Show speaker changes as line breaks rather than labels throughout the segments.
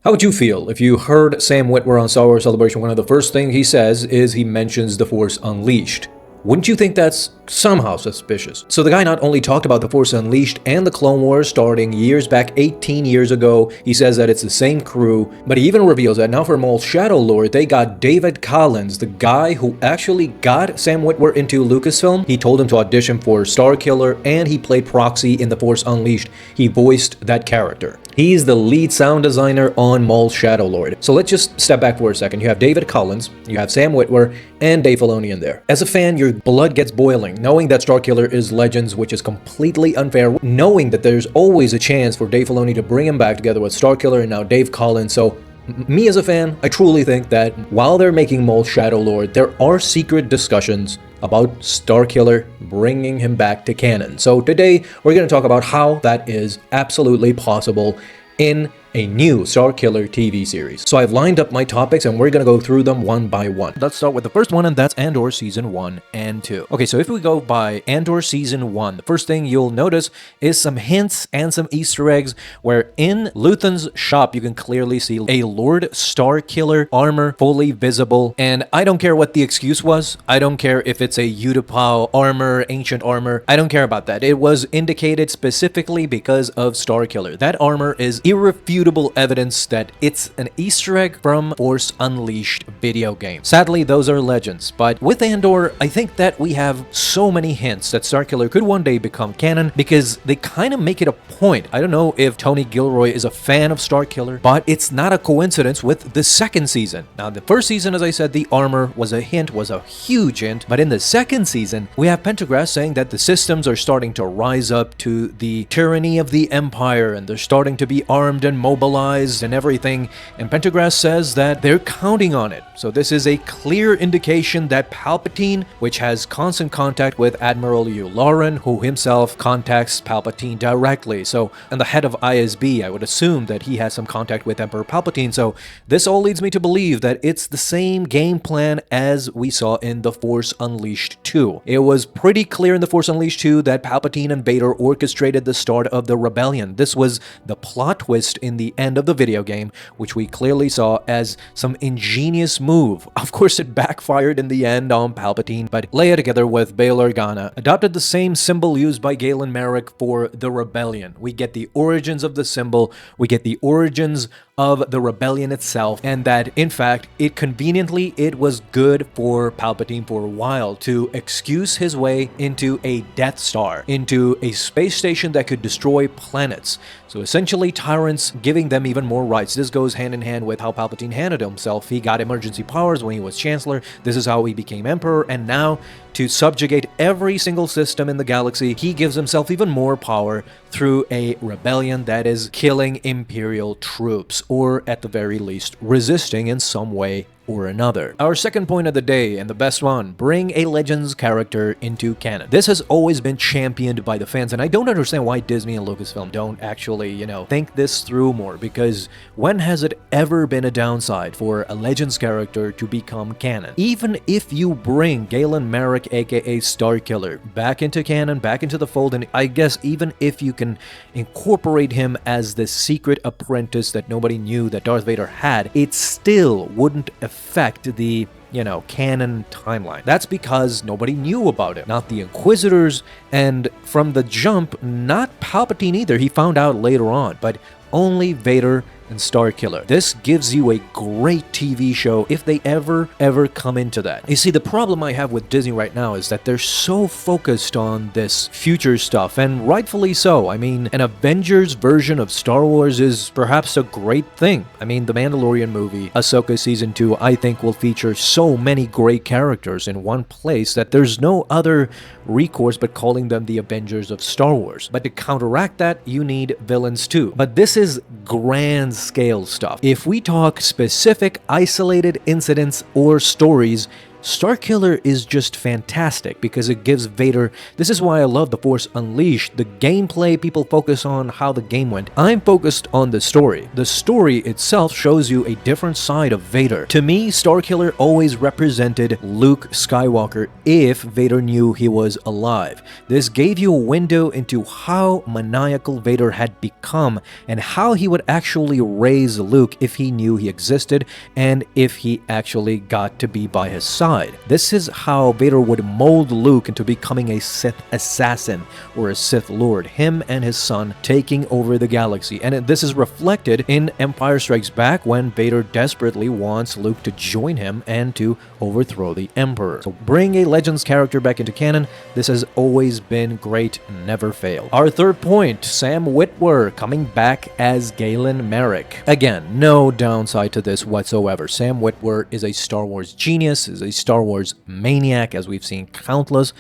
How would you feel if you heard Sam Witwer on Star Wars Celebration? One of the first things he says is he mentions The Force Unleashed. Wouldn't you think that's somehow suspicious? So the guy not only talked about The Force Unleashed and the Clone Wars starting years back, 18 years ago, he says that it's the same crew, but he even reveals that now for Maul's Shadow Lord, they got David Collins, the guy who actually got Sam Witwer into Lucasfilm. He told him to audition for Starkiller, and he played Proxy in The Force Unleashed. He voiced that character. He's the lead sound designer on Maul's Shadow Lord. So let's just step back for a second. You have David Collins, you have Sam Witwer, and Dave Filoni in there. As a fan, your blood gets boiling, knowing that Starkiller is Legends, which is completely unfair, knowing that there's always a chance for Dave Filoni to bring him back together with Starkiller and now Dave Collins. So me as a fan, I truly think that while they're making Maul's Shadow Lord, there are secret discussions about Starkiller bringing him back to canon. So today, we're going to talk about how that is absolutely possible in a new Starkiller TV series. So I've lined up my topics and we're gonna go through them one by one. Let's start with the first one, and that's Andor Season 1 and 2. Okay, so if we go by Andor Season 1, the first thing you'll notice is some hints and some Easter eggs where in Luthen's shop you can clearly see a Lord Starkiller armor fully visible, and I don't care what the excuse was. I don't care if it's a Utapau armor, ancient armor. I don't care about that. It was indicated specifically because of Starkiller. That armor is irrefutable evidence that it's an Easter egg from Force Unleashed video game. Sadly, those are legends, but with Andor, I think that we have so many hints that Starkiller could one day become canon because they kind of make it a point. I don't know if Tony Gilroy is a fan of Starkiller, but it's not a coincidence with the second season. Now, the first season, as I said, the armor was a hint, was a huge hint, but in the second season, we have Pendergrass saying that the systems are starting to rise up to the tyranny of the Empire, and they're starting to be armed and mobilized and everything, and Pendergrass says that they're counting on it. So this is a clear indication that Palpatine, which has constant contact with Admiral Yularen, who himself contacts Palpatine directly. So, and the head of ISB, I would assume that he has some contact with Emperor Palpatine. So this all leads me to believe that it's the same game plan as we saw in The Force Unleashed 2. It was pretty clear in The Force Unleashed 2 that Palpatine and Vader orchestrated the start of the rebellion. This was the plot twist in the end of the video game, which we clearly saw as some ingenious move. Of course, it backfired in the end on Palpatine, but Leia, together with Bail Organa, adopted the same symbol used by Galen Marek for the rebellion. We get the origins of the symbol, we get the origins of the rebellion itself, and that in fact it was good for Palpatine for a while to excuse his way into a Death Star, into a space station that could destroy planets. So essentially tyrants giving them even more rights. This goes hand in hand with how Palpatine handled himself. He got emergency powers when he was Chancellor. This is how he became Emperor, and now to subjugate every single system in the galaxy, he gives himself even more power through a rebellion that is killing Imperial troops, or at the very least, resisting in some way or another. Our second point of the day, and the best one, bring a Legends character into canon. This has always been championed by the fans, and I don't understand why Disney and Lucasfilm don't actually, think this through more, because when has it ever been a downside for a Legends character to become canon? Even if you bring Galen Marek, aka Starkiller, back into canon, back into the fold, and I guess even if you can incorporate him as the secret apprentice that nobody knew that Darth Vader had, it still wouldn't affect the canon timeline. That's because nobody knew about it. Not the Inquisitors, and from the jump, not Palpatine either. He found out later on, but only Vader and Starkiller. This gives you a great TV show if they ever come into that. You see, the problem I have with Disney right now is that they're so focused on this future stuff, and rightfully so. I mean, an Avengers version of Star Wars is perhaps a great thing. I mean, the Mandalorian movie, Ahsoka Season 2, I think will feature so many great characters in one place that there's no other recourse but calling them the Avengers of Star Wars. But to counteract that, you need villains too. But this is grand scale stuff. If we talk specific isolated incidents or stories, Starkiller is just fantastic because it gives Vader, this is why I love The Force Unleashed, the gameplay, people focus on how the game went. I'm focused on the story. The story itself shows you a different side of Vader. To me, Starkiller always represented Luke Skywalker if Vader knew he was alive. This gave you a window into how maniacal Vader had become and how he would actually raise Luke if he knew he existed and if he actually got to be by his side. This is how Vader would mold Luke into becoming a Sith assassin or a Sith Lord, him and his son taking over the galaxy. And this is reflected in Empire Strikes Back when Vader desperately wants Luke to join him and to overthrow the Emperor. So bring a Legends character back into canon. This has always been great, never failed. Our third point, Sam Witwer coming back as Galen Marek. Again, no downside to this whatsoever. Sam Witwer is a Star Wars genius, is a Star Wars maniac, as we've seen countless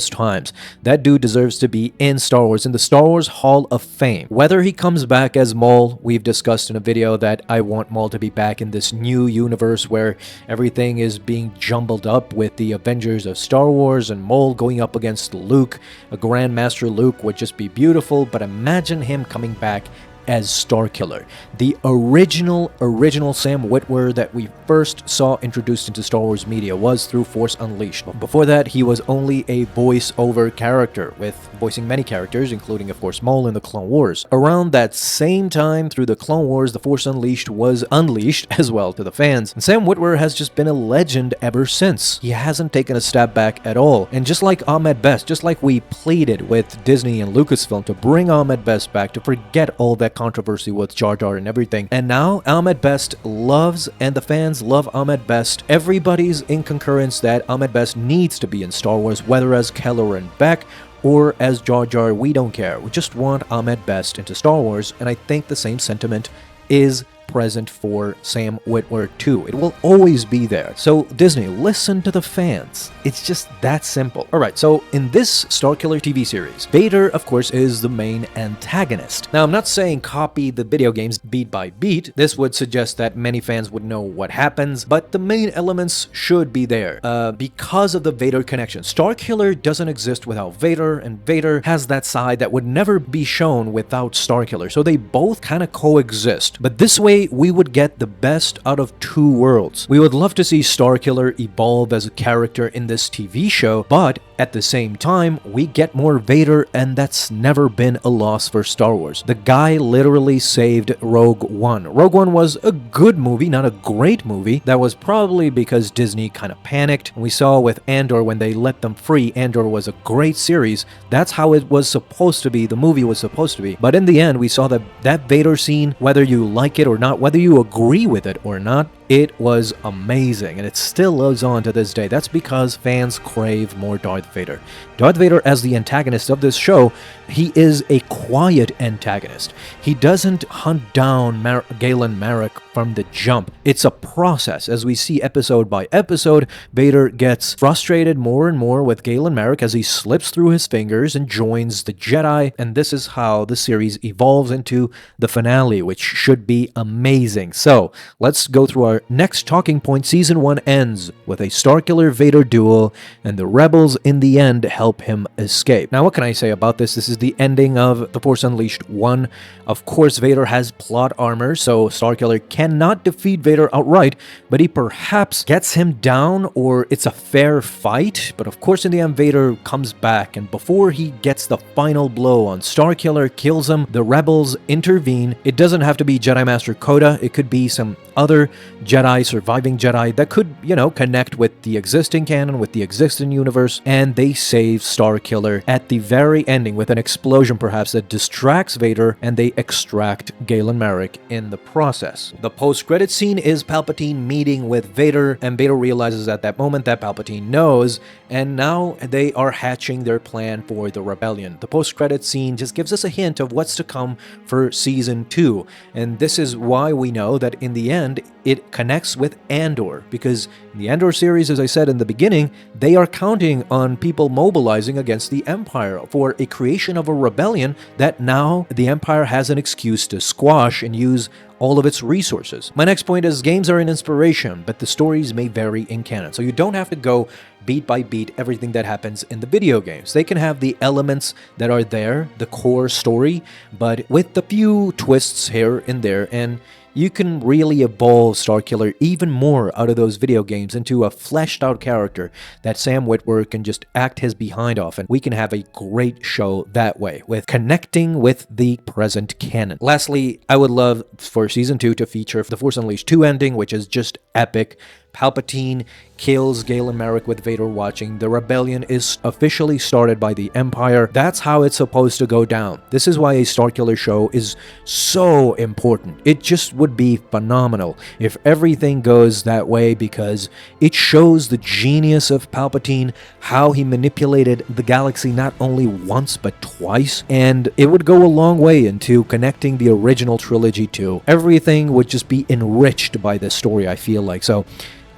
times. That dude deserves to be in Star Wars, in the Star Wars Hall of Fame. Whether he comes back as Maul, we've discussed in a video that I want Maul to be back in this new universe where everything is being jumbled up with the Avengers of Star Wars and Maul going up against Luke. A Grandmaster Luke would just be beautiful, but imagine him coming back as Starkiller, the original Sam Witwer that we first saw introduced into Star Wars media was through Force Unleashed. Before that, he was only a voice-over character, with voicing many characters, including, of course, Maul in the Clone Wars. Around that same time, through the Clone Wars, the Force Unleashed was unleashed as well to the fans, and Sam Witwer has just been a legend ever since. He hasn't taken a step back at all, and just like Ahmed Best, just like we pleaded with Disney and Lucasfilm to bring Ahmed Best back, to forget all that controversy with Jar Jar and everything. And now Ahmed Best loves, and the fans love Ahmed Best. Everybody's in concurrence that Ahmed Best needs to be in Star Wars, whether as Kylo Ren Beck or as Jar Jar, we don't care. We just want Ahmed Best into Star Wars, and I think the same sentiment is present for Sam Witwer too. It will always be there. So Disney, listen to the fans. It's just that simple. Alright, so in this Starkiller TV series, Vader, of course, is the main antagonist. Now, I'm not saying copy the video games beat by beat. This would suggest that many fans would know what happens, but the main elements should be there because of the Vader connection. Starkiller doesn't exist without Vader, and Vader has that side that would never be shown without Starkiller. So they both kind of coexist. But this way, we would get the best out of two worlds. We would love to see Starkiller evolve as a character in this TV show, but at the same time, we get more Vader, and that's never been a loss for Star Wars. The guy literally saved Rogue One. Rogue One was a good movie, not a great movie. That was probably because Disney kind of panicked. We saw with Andor, when they let them free, Andor was a great series. That's how it was supposed to be. The movie was supposed to be. But in the end, we saw that Vader scene, whether you like it or not, whether you agree with it or not, it was amazing, and it still lives on to this day. That's because fans crave more Darth Vader. Darth Vader, as the antagonist of this show, he is a quiet antagonist. He doesn't hunt down Galen Marek from the jump. It's a process. As we see episode by episode, Vader gets frustrated more and more with Galen Marek as he slips through his fingers and joins the Jedi, and this is how the series evolves into the finale, which should be amazing. So, let's go through our next talking point. Season 1 ends with a Starkiller-Vader duel, and the rebels in the end help him escape. Now, what can I say about this? This is the ending of The Force Unleashed 1. Of course, Vader has plot armor, so Starkiller cannot defeat Vader outright, but he perhaps gets him down, or it's a fair fight. But of course, in the end, Vader comes back, and before he gets the final blow on Starkiller, kills him, the rebels intervene. It doesn't have to be Jedi Master Coda. It could be some other Jedi, surviving Jedi, that could, connect with the existing canon, with the existing universe, and they save Starkiller at the very ending with an explosion perhaps that distracts Vader, and they extract Galen Marek in the process. The post-credit scene is Palpatine meeting with Vader, and Vader realizes at that moment that Palpatine knows, and now they are hatching their plan for the rebellion. The post-credit scene just gives us a hint of what's to come for Season 2, and this is why we know that in the end, it connects with Andor, because in the Andor series, as I said in the beginning, they are counting on people mobilizing against the Empire for a creation of a rebellion that now the Empire has an excuse to squash and use all of its resources. My next point is games are an inspiration, but the stories may vary in canon. So you don't have to go beat by beat everything that happens in the video games. They can have the elements that are there, the core story, but with a few twists here and there, and you can really evolve Starkiller even more out of those video games into a fleshed out character that Sam Witwer can just act his behind off, and we can have a great show that way, with connecting with the present canon. Lastly, I would love for Season 2 to feature the Force Unleashed 2 ending, which is just epic. Palpatine kills Galen Marek with Vader watching. The rebellion is officially started by the Empire. That's how it's supposed to go down. This is why a Starkiller show is so important. It just would be phenomenal if everything goes that way, because it shows the genius of Palpatine, how he manipulated the galaxy not only once but twice, and it would go a long way into connecting the original trilogy too. Everything would just be enriched by this story, I feel like. So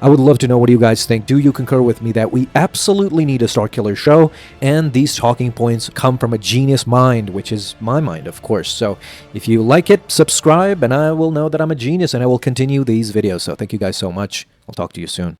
I would love to know what you guys think. Do you concur with me that we absolutely need a Starkiller show, and these talking points come from a genius mind, which is my mind, of course. So if you like it, subscribe, and I will know that I'm a genius, and I will continue these videos. So thank you guys so much. I'll talk to you soon.